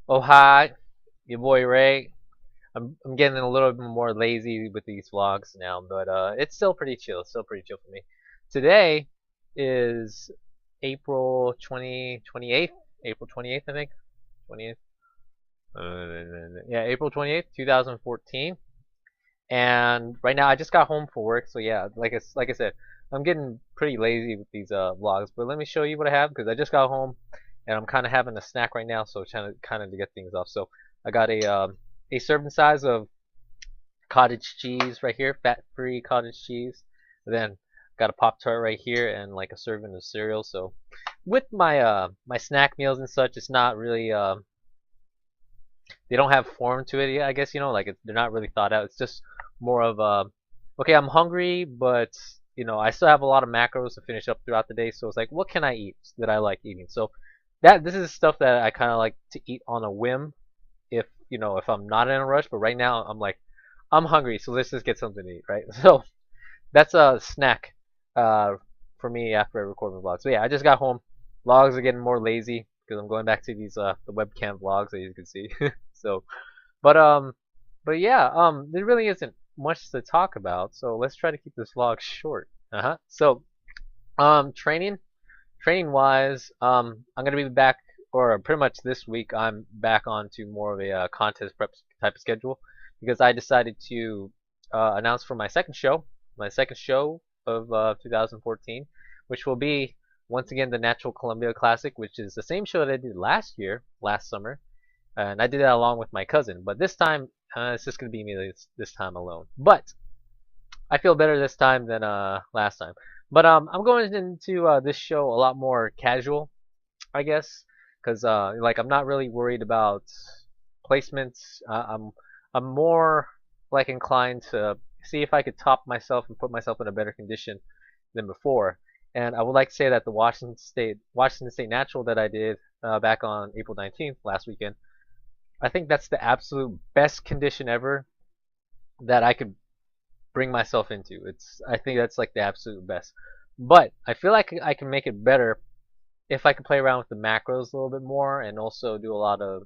Oh hi, your boy Ray. I'm getting a little bit more lazy with these vlogs now, but it's still pretty chill. It's still pretty chill for me. Today is April 28th. April 28th, I think. 20th. Yeah, April 28th, 2014. And right now I just got home from work, so yeah, like I said, I'm getting pretty lazy with these vlogs. But let me show you what I have because I just got home and I'm kind of having a snack right now, so trying to kind of to get things off. So I got a serving size of cottage cheese right here, fat-free cottage cheese. Then got a Pop Tart right here and like a serving of cereal. So with my my snack meals and such, it's not really they don't have form to it yet, I guess, like they're not really thought out. It's just more of okay, I'm hungry, but I still have a lot of macros to finish up throughout the day. So it's like, what can I eat that I like eating? So this is stuff that I kind of like to eat on a whim if if I'm not in a rush. But right now I'm like, I'm hungry, so let's just get something to eat, right? So that's a snack uh, for me after I record my vlog. So yeah, I just got home. Vlogs are getting more lazy because I'm going back to these the webcam vlogs as you can see. So, but yeah, there really isn't much to talk about. So let's try to keep this vlog short. So, training wise, I'm gonna be back, or pretty much this week I'm back onto more of a contest prep type of schedule because I decided to announce for my second show of 2014, which will be once again the Natural Columbia Classic, which is the same show that I did last summer, and I did that along with my cousin. But this time, it's just gonna be me this time alone. But I feel better this time than last time. But I'm going into this show a lot more casual, I guess, because like I'm not really worried about placements. I'm more like inclined to see if I could top myself and put myself in a better condition than before. And I would like to say that the Washington State Natural that I did back on April 19th last weekend, I think that's the absolute best condition ever that I could bring myself into. I think that's like the absolute best. But I feel like I can make it better if I can play around with the macros a little bit more and also do a lot of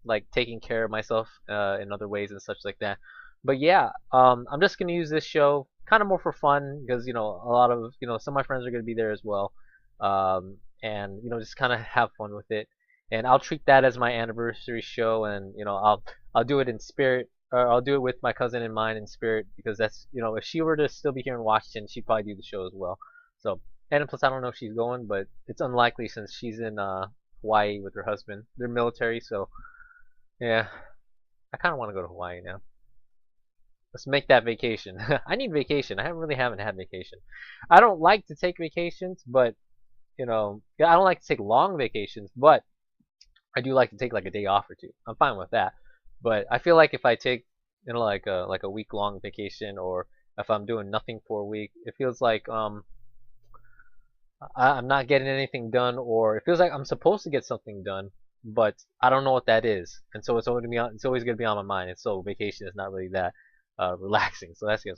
like taking care of myself in other ways and such like that. But yeah, I'm just gonna use this show kind of more for fun because a lot of some of my friends are gonna be there as well, and just kind of have fun with it. And I'll treat that as my anniversary show, and I'll do it in spirit. Or I'll do it with my cousin in mind in spirit because that's if she were to still be here in Washington, she'd probably do the show as well. So and plus I don't know if she's going, but it's unlikely since she's in Hawaii with her husband. They're military, so yeah, I kind of want to go to Hawaii now. Let's make that vacation. I need vacation. Haven't had vacation. I don't like to take vacations, but I don't like to take long vacations, but I do like to take like a day off or two. I'm fine with that. But I feel like if I take like a week long vacation, or if I'm doing nothing for a week, it feels like I'm not getting anything done, or it feels like I'm supposed to get something done, but I don't know what that is, and so it's always gonna be on my mind. And so vacation is not really that relaxing. So that's gonna.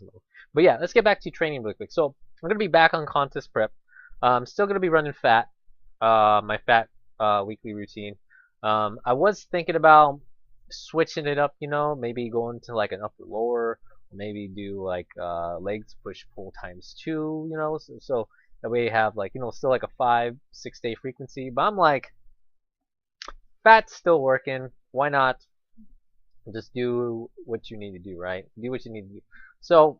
But yeah, let's get back to training really quick. So I'm gonna be back on contest prep. I'm still gonna be running fat, my fat weekly routine. I was thinking about switching it up, maybe going to like an upper lower, maybe do like legs push pull times two, so that way you have like still like a 5-6 day frequency. But I'm like, fat's still working. Why not just do what you need to do, right? Do what you need to do. So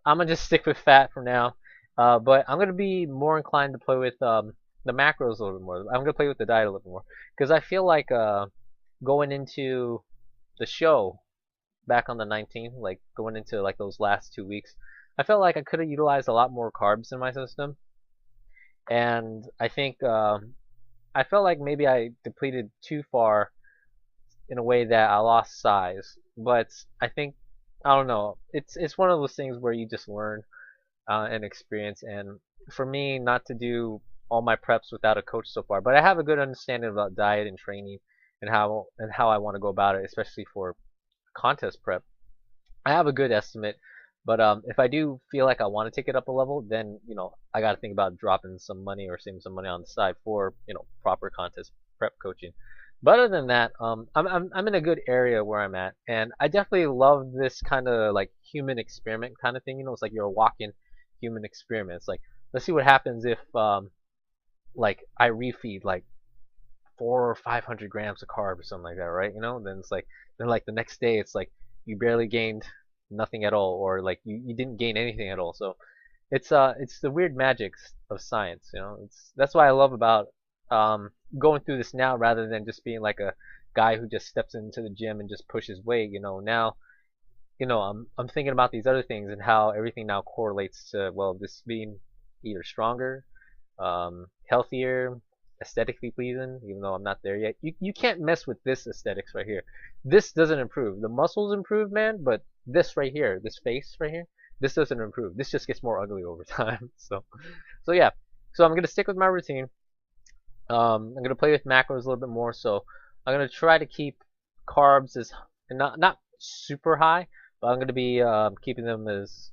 I'm gonna just stick with fat for now. But I'm gonna be more inclined to play with the macros a little bit more. I'm gonna play with the diet a little bit more because I feel like going into the show back on the 19th, like going into like those last 2 weeks, I felt like I could have utilized a lot more carbs in my system, and I think I felt like maybe I depleted too far in a way that I lost size. But I think I don't know. It's one of those things where you just learn and experience. And for me, not to do all my preps without a coach so far, but I have a good understanding about diet and training and how I want to go about it, especially for contest prep. I have a good estimate, but if I do feel like I want to take it up a level, then I got to think about dropping some money or saving some money on the side for proper contest prep coaching. But other than that, I'm in a good area where I'm at, and I definitely love this kind of like human experiment kind of thing. You know, it's like you're a walking human experiment. It's like, let's see what happens if like I refeed like 400 or 500 grams of carb or something like that, right? You know, then it's like then like the next day it's like you barely gained nothing at all, or like you didn't gain anything at all. So it's the weird magics of science, you know. It's that's why I love about going through this now rather than just being like a guy who just steps into the gym and just pushes weight. You know, now I'm thinking about these other things and how everything now correlates to well this being either stronger, healthier, aesthetically pleasing. Even though I'm not there yet, you can't mess with this aesthetics right here. This doesn't improve. The muscles improve, man, but this right here, this face right here, this doesn't improve. This just gets more ugly over time. So yeah. So I'm gonna stick with my routine. I'm gonna play with macros a little bit more. So I'm gonna try to keep carbs as not super high, but I'm gonna be keeping them as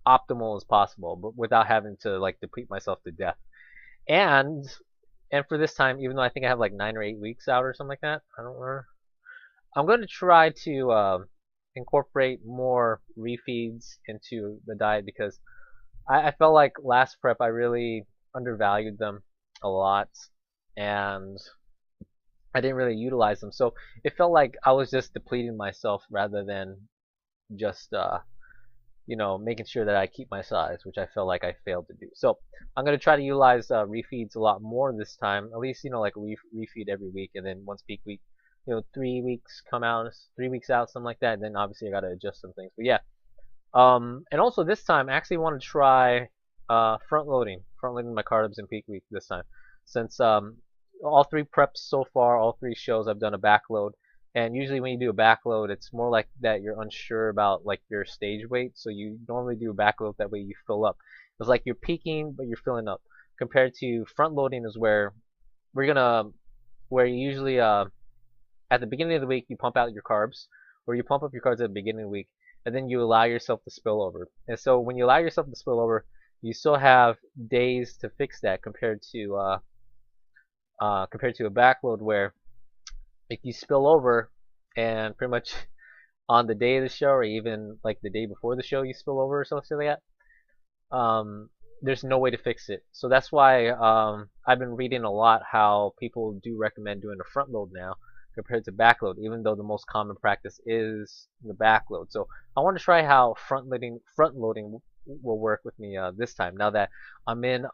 optimal as possible, but without having to like deplete myself to death. And and for this time, even though I think I have like 9 or 8 weeks out or something like that, I don't remember. I'm gonna try to incorporate more refeeds into the diet because I felt like last prep I really undervalued them a lot, and I didn't really utilize them. So it felt like I was just depleting myself rather than just making sure that I keep my size, which I felt like I failed to do. So I'm gonna try to utilize refeeds a lot more this time. At least like refeed every week, and then once peak week, 3 weeks come out, 3 weeks out, something like that. And then obviously I gotta adjust some things. But yeah, and also this time I actually want to try front loading my carbs in peak week this time, since all 3 preps so far, all 3 shows I've done a backload. And usually when you do a backload, it's more like that you're unsure about like your stage weight, so you normally do a backload that way you fill up. It's like you're peaking but you're filling up. Compared to front loading is where we're gonna where you usually at the beginning of the week you pump out your carbs, or you pump up your carbs at the beginning of the week, and then you allow yourself to spill over. And so when you allow yourself to spill over, you still have days to fix that compared to a backload where if you spill over and pretty much on the day of the show or even like the day before the show you spill over or something like that, there's no way to fix it. So that's why I've been reading a lot how people do recommend doing a front load now compared to backload, even though the most common practice is the backload. So I want to try how front loading will work with me this time. Now that I'm in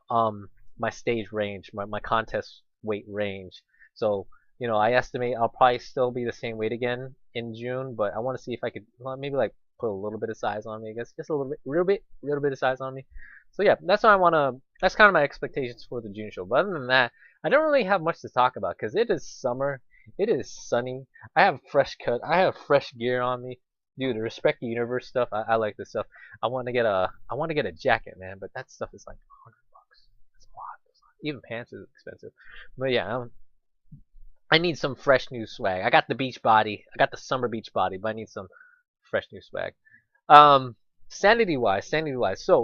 my stage range, my contest weight range. So I estimate I'll probably still be the same weight again in June, but I want to see if I could maybe like put a little bit of size on me. I guess just a little bit of size on me. So yeah, that's what I want to. That's kind of my expectations for the June show. But other than that, I don't really have much to talk about because it is summer. It is sunny. I have fresh cut. I have fresh gear on me. Dude, the Respect the Universe stuff. I like this stuff. I want to get a jacket, man. But that stuff is like $100. That's a lot. Even pants is expensive. But yeah, I need some fresh new swag. I got the beach body. I got the summer beach body, but I need some fresh new swag. Sanity wise. So,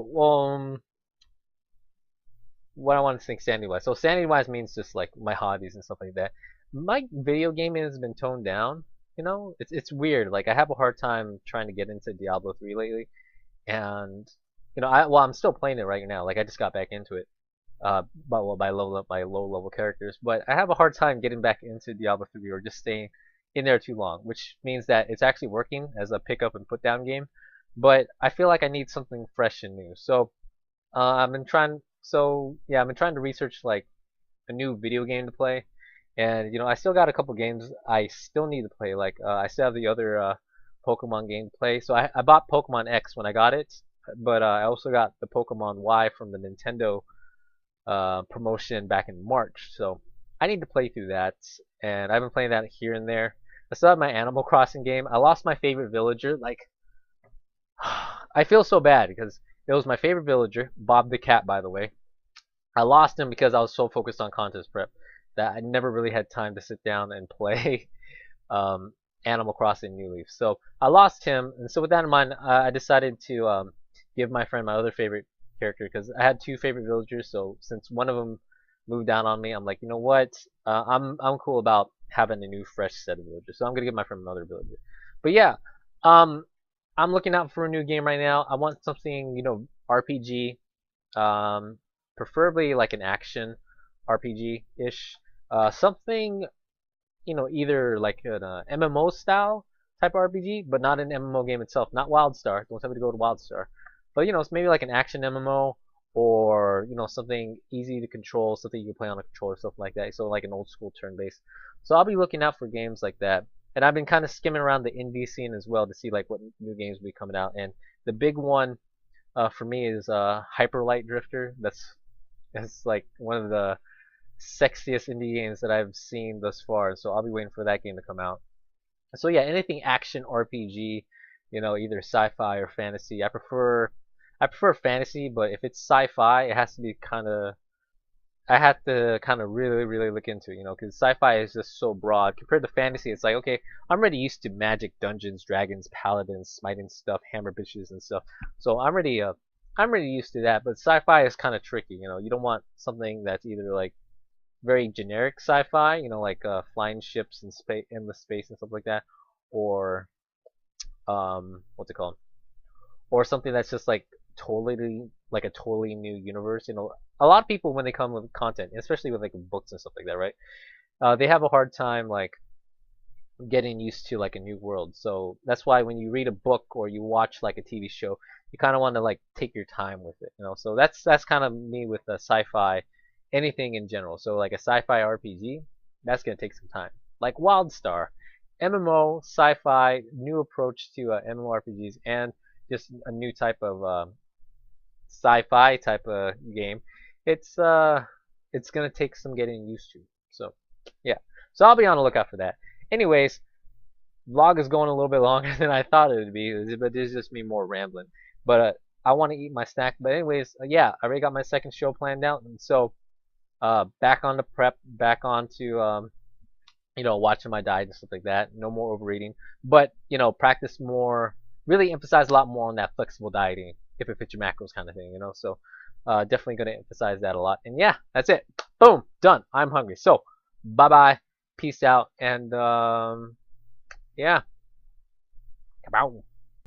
what I want to think sanity wise. So, sanity wise means just like my hobbies and stuff like that. My video gaming has been toned down. It's weird. Like I have a hard time trying to get into Diablo 3 lately, and I'm still playing it right now. Like I just got back into it. By low level characters, but I have a hard time getting back into Diablo 3 or just staying in there too long, which means that it's actually working as a pick up and put down game, but I feel like I need something fresh and new. So I've been trying to research like a new video game to play, and I still got a couple games I still need to play. Like I still have the other Pokemon game to play. So I bought Pokemon X when I got it, but I also got the Pokemon Y from the Nintendo promotion back in March. So I need to play through that, and I've been playing that here and there. I still have my Animal Crossing game. I lost my favorite villager. Like, I feel so bad because it was my favorite villager, Bob the Cat, by the way. I lost him because I was so focused on contest prep that I never really had time to sit down and play Animal Crossing New Leaf. So I lost him, and so with that in mind, I decided to give my friend my other favorite character because I had 2 favorite villagers. So since one of them moved down on me. I'm like, you know what? I'm cool about having a new fresh set of villagers. So I'm gonna give my friend another villager. But yeah, um, I'm looking out for a new game right now. I want something, RPG, preferably like an action RPG-ish. Something, either like an MMO style type RPG, but not an MMO game itself. Not WildStar. Don't tell me to go to WildStar. But it's maybe like an action MMO or something easy to control, something you can play on a controller, stuff like that. So like an old school turn-based. So I'll be looking out for games like that. And I've been kind of skimming around the indie scene as well to see like what new games will be coming out. And the big one for me is Hyper Light Drifter. That's like one of the sexiest indie games that I've seen thus far. So I'll be waiting for that game to come out. So yeah, anything action RPG, either sci-fi or fantasy. I prefer fantasy, but if it's sci-fi, it has to be kind of I have to kind of really, really look into it, because sci-fi is just so broad. Compared to fantasy, it's like, okay, I'm already used to magic, dungeons, dragons, paladins, smiting stuff, hammer bitches and stuff. So I'm already used to that. But sci-fi is kind of tricky, You don't want something that's either like very generic sci-fi, like flying ships and space, endless space and stuff like that, or what's it called? Or something that's just like a totally new universe. A lot of people when they come with content, especially with like books and stuff like that, right? They have a hard time like getting used to like a new world. So that's why when you read a book or you watch like a TV show, you kind of want to like take your time with it. So that's kind of me with the sci-fi, anything in general. So like a sci-fi RPG, that's gonna take some time. Like WildStar, MMO, sci-fi, new approach to MMORPGs, and just a new type of sci-fi type of game. It's gonna take some getting used to. So yeah, so I'll be on the lookout for that. Anyways, vlog is going a little bit longer than I thought it would be, but this is just me more rambling. But I want to eat my snack. But anyways, yeah, I already got my second show planned out, and so back on the prep, back on to watching my diet and stuff like that. No more overeating, but practice more. Really emphasize a lot more on that flexible dieting, if it fits your macros kind of thing. So definitely going to emphasize that a lot. And yeah, that's it. Boom, done. I'm hungry. So bye bye, peace out, and yeah, kabow.